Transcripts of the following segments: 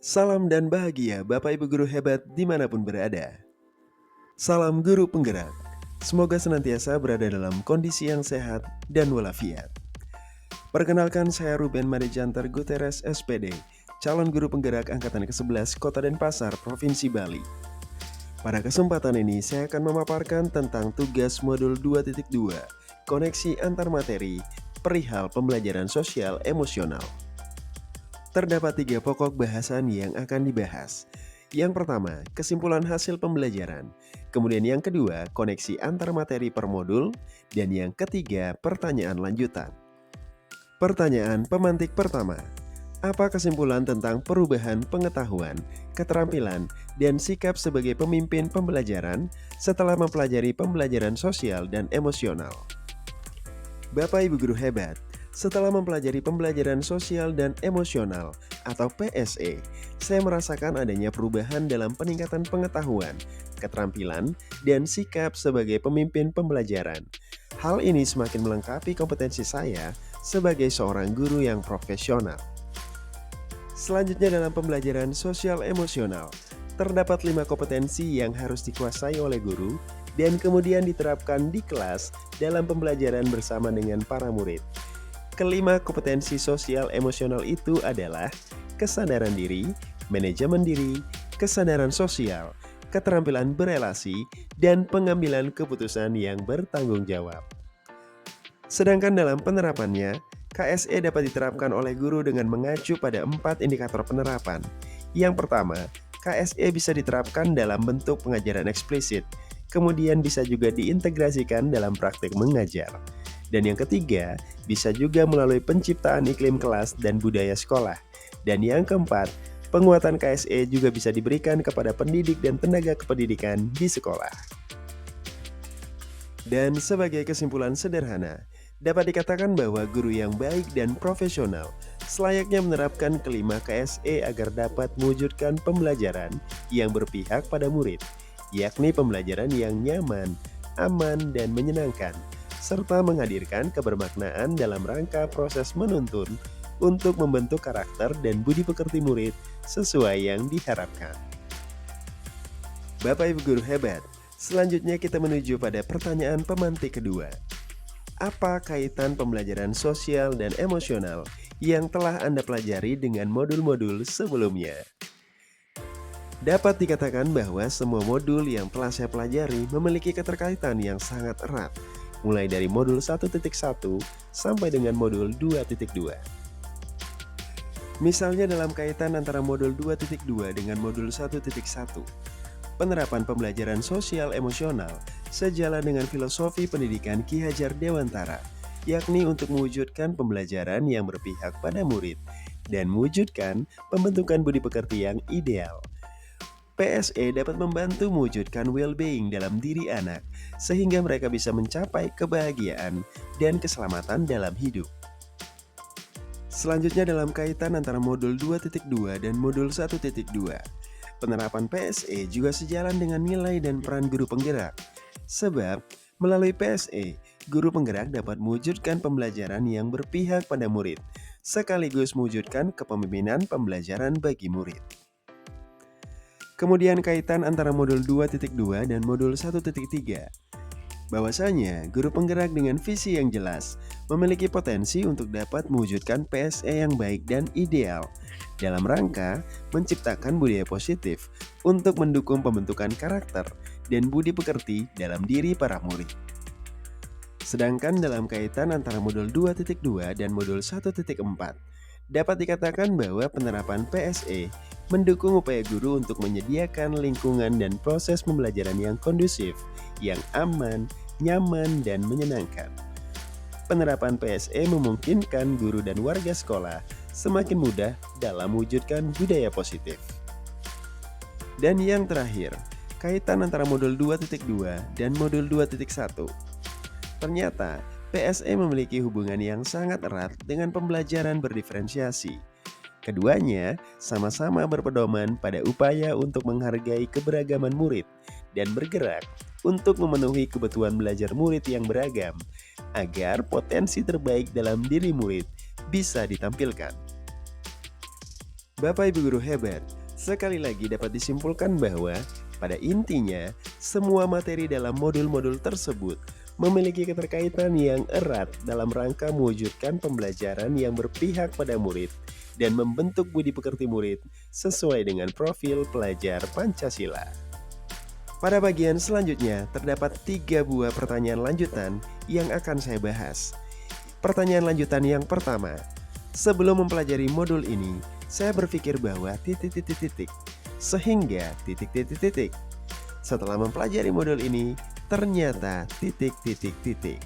Salam dan bahagia Bapak Ibu Guru hebat dimanapun berada. Salam Guru Penggerak. Semoga senantiasa berada dalam kondisi yang sehat dan walafiat. Perkenalkan saya Ruben Marijanter Guterres SPD, calon Guru Penggerak Angkatan ke-11 Kota Denpasar, Provinsi Bali. Pada kesempatan ini saya akan memaparkan tentang tugas modul 2.2, koneksi antar materi, perihal pembelajaran sosial emosional. Terdapat 3 pokok bahasan yang akan dibahas. Yang pertama, kesimpulan hasil pembelajaran. Kemudian yang kedua, koneksi antar materi per modul. Dan yang ketiga, pertanyaan lanjutan. Pertanyaan pemantik pertama. Apa kesimpulan tentang perubahan pengetahuan, keterampilan, dan sikap sebagai pemimpin pembelajaran setelah mempelajari pembelajaran sosial dan emosional? Bapak Ibu Guru hebat, setelah mempelajari pembelajaran sosial dan emosional atau PSE, saya merasakan adanya perubahan dalam peningkatan pengetahuan, keterampilan, dan sikap sebagai pemimpin pembelajaran. Hal ini semakin melengkapi kompetensi saya sebagai seorang guru yang profesional. Selanjutnya dalam pembelajaran sosial emosional, terdapat 5 kompetensi yang harus dikuasai oleh guru dan kemudian diterapkan di kelas dalam pembelajaran bersama dengan para murid. Kelima kompetensi sosial emosional itu adalah kesadaran diri, manajemen diri, kesadaran sosial, keterampilan berelasi, dan pengambilan keputusan yang bertanggung jawab. Sedangkan dalam penerapannya, KSE dapat diterapkan oleh guru dengan mengacu pada 4 indikator penerapan. Yang pertama, KSE bisa diterapkan dalam bentuk pengajaran eksplisit, kemudian bisa juga diintegrasikan dalam praktik mengajar. Dan yang ketiga, bisa juga melalui penciptaan iklim kelas dan budaya sekolah. Dan yang keempat, penguatan KSE juga bisa diberikan kepada pendidik dan tenaga kependidikan di sekolah. Dan sebagai kesimpulan sederhana, dapat dikatakan bahwa guru yang baik dan profesional selayaknya menerapkan kelima KSE agar dapat mewujudkan pembelajaran yang berpihak pada murid, yakni pembelajaran yang nyaman, aman, dan menyenangkan, serta menghadirkan kebermaknaan dalam rangka proses menuntun untuk membentuk karakter dan budi pekerti murid sesuai yang diharapkan. Bapak Ibu Guru hebat, selanjutnya kita menuju pada pertanyaan pemantik kedua. Apa kaitan pembelajaran sosial dan emosional yang telah Anda pelajari dengan modul-modul sebelumnya? Dapat dikatakan bahwa semua modul yang telah saya pelajari memiliki keterkaitan yang sangat erat, mulai dari modul 1.1 sampai dengan modul 2.2. Misalnya dalam kaitan antara modul 2.2 dengan modul 1.1, penerapan pembelajaran sosial emosional sejalan dengan filosofi pendidikan Ki Hajar Dewantara, yakni untuk mewujudkan pembelajaran yang berpihak pada murid dan mewujudkan pembentukan budi pekerti yang ideal. PSE dapat membantu mewujudkan well-being dalam diri anak, sehingga mereka bisa mencapai kebahagiaan dan keselamatan dalam hidup. Selanjutnya dalam kaitan antara modul 2.2 dan modul 1.2, penerapan PSE juga sejalan dengan nilai dan peran guru penggerak. Sebab, melalui PSE, guru penggerak dapat mewujudkan pembelajaran yang berpihak pada murid, sekaligus mewujudkan kepemimpinan pembelajaran bagi murid. Kemudian kaitan antara modul 2.2 dan modul 1.3. Bahwasanya, guru penggerak dengan visi yang jelas memiliki potensi untuk dapat mewujudkan PSE yang baik dan ideal dalam rangka menciptakan budaya positif untuk mendukung pembentukan karakter dan budi pekerti dalam diri para murid. Sedangkan dalam kaitan antara modul 2.2 dan modul 1.4, dapat dikatakan bahwa penerapan PSE mendukung upaya guru untuk menyediakan lingkungan dan proses pembelajaran yang kondusif, yang aman, nyaman, dan menyenangkan. Penerapan PSE memungkinkan guru dan warga sekolah semakin mudah dalam mewujudkan budaya positif. Dan yang terakhir, kaitan antara modul 2.2 dan modul 2.1. Ternyata, PSE memiliki hubungan yang sangat erat dengan pembelajaran berdiferensiasi. Keduanya sama-sama berpedoman pada upaya untuk menghargai keberagaman murid dan bergerak untuk memenuhi kebutuhan belajar murid yang beragam, agar potensi terbaik dalam diri murid bisa ditampilkan. Bapak Ibu guru hebat, sekali lagi dapat disimpulkan bahwa pada intinya semua materi dalam modul-modul tersebut memiliki keterkaitan yang erat dalam rangka mewujudkan pembelajaran yang berpihak pada murid dan membentuk budi pekerti murid sesuai dengan profil pelajar Pancasila. Pada bagian selanjutnya terdapat 3 buah pertanyaan lanjutan yang akan saya bahas. Pertanyaan lanjutan yang pertama, sebelum mempelajari modul ini, saya berpikir bahwa titik-titik-titik, sehingga titik-titik-titik. Setelah mempelajari modul ini, ternyata titik-titik-titik.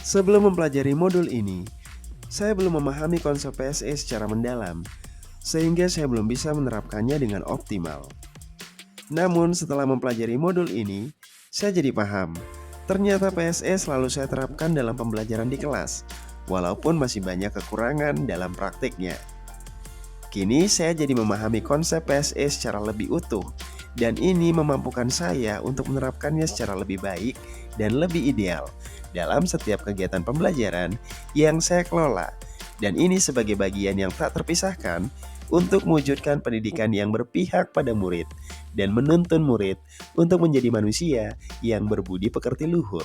Sebelum mempelajari modul ini, saya belum memahami konsep PSE secara mendalam, sehingga saya belum bisa menerapkannya dengan optimal. Namun setelah mempelajari modul ini, saya jadi paham. Ternyata PSE selalu saya terapkan dalam pembelajaran di kelas, walaupun masih banyak kekurangan dalam praktiknya. Kini saya jadi memahami konsep PSE secara lebih utuh, dan ini memampukan saya untuk menerapkannya secara lebih baik dan lebih ideal dalam setiap kegiatan pembelajaran yang saya kelola. Dan ini sebagai bagian yang tak terpisahkan untuk mewujudkan pendidikan yang berpihak pada murid dan menuntun murid untuk menjadi manusia yang berbudi pekerti luhur.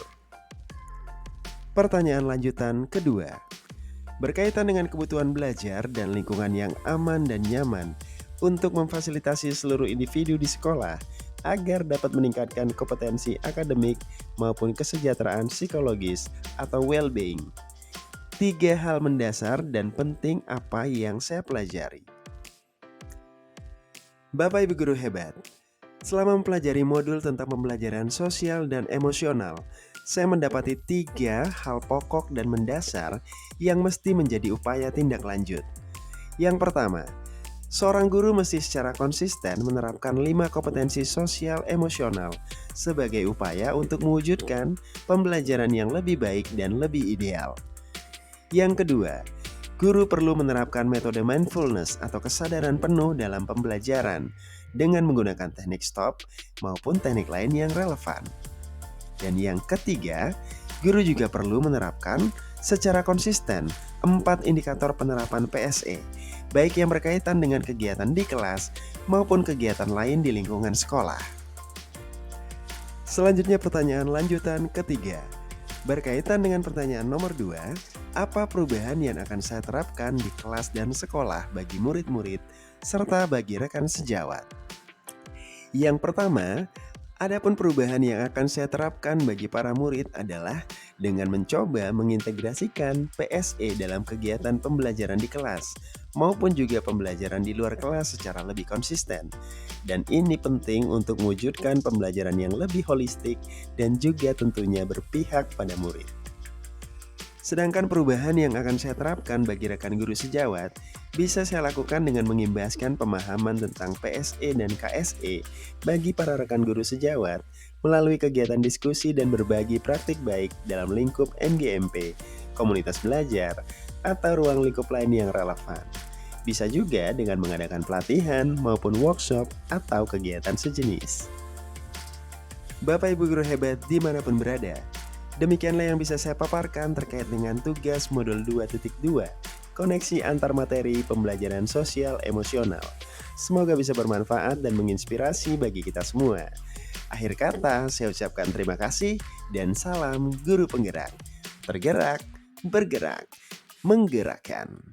Pertanyaan lanjutan kedua, berkaitan dengan kebutuhan belajar dan lingkungan yang aman dan nyaman untuk memfasilitasi seluruh individu di sekolah agar dapat meningkatkan kompetensi akademik maupun kesejahteraan psikologis atau well-being. 3 hal mendasar dan penting apa yang saya pelajari. Bapak Ibu guru hebat, selama mempelajari modul tentang pembelajaran sosial dan emosional, saya mendapati 3 hal pokok dan mendasar yang mesti menjadi upaya tindak lanjut. Yang pertama, seorang guru mesti secara konsisten menerapkan 5 kompetensi sosial emosional sebagai upaya untuk mewujudkan pembelajaran yang lebih baik dan lebih ideal. Yang kedua, guru perlu menerapkan metode mindfulness atau kesadaran penuh dalam pembelajaran dengan menggunakan teknik stop maupun teknik lain yang relevan. Dan yang ketiga, guru juga perlu menerapkan secara konsisten 4 indikator penerapan PSE, baik yang berkaitan dengan kegiatan di kelas maupun kegiatan lain di lingkungan sekolah. Selanjutnya pertanyaan lanjutan ketiga. Berkaitan dengan pertanyaan nomor 2, apa perubahan yang akan saya terapkan di kelas dan sekolah bagi murid-murid serta bagi rekan sejawat? Yang pertama, adapun perubahan yang akan saya terapkan bagi para murid adalah dengan mencoba mengintegrasikan PSE dalam kegiatan pembelajaran di kelas maupun juga pembelajaran di luar kelas secara lebih konsisten. Dan ini penting untuk mewujudkan pembelajaran yang lebih holistik dan juga tentunya berpihak pada murid. Sedangkan perubahan yang akan saya terapkan bagi rekan guru sejawat bisa saya lakukan dengan mengimbaskan pemahaman tentang PSE dan KSE bagi para rekan guru sejawat melalui kegiatan diskusi dan berbagi praktik baik dalam lingkup NGMP, komunitas belajar, atau ruang lingkup lain yang relevan. Bisa juga dengan mengadakan pelatihan maupun workshop atau kegiatan sejenis. Bapak Ibu guru hebat dimanapun berada, demikianlah yang bisa saya paparkan terkait dengan tugas modul 2.2, koneksi antar materi pembelajaran sosial emosional. Semoga bisa bermanfaat dan menginspirasi bagi kita semua. Akhir kata, saya ucapkan terima kasih dan salam guru penggerak. Tergerak, bergerak, menggerakkan.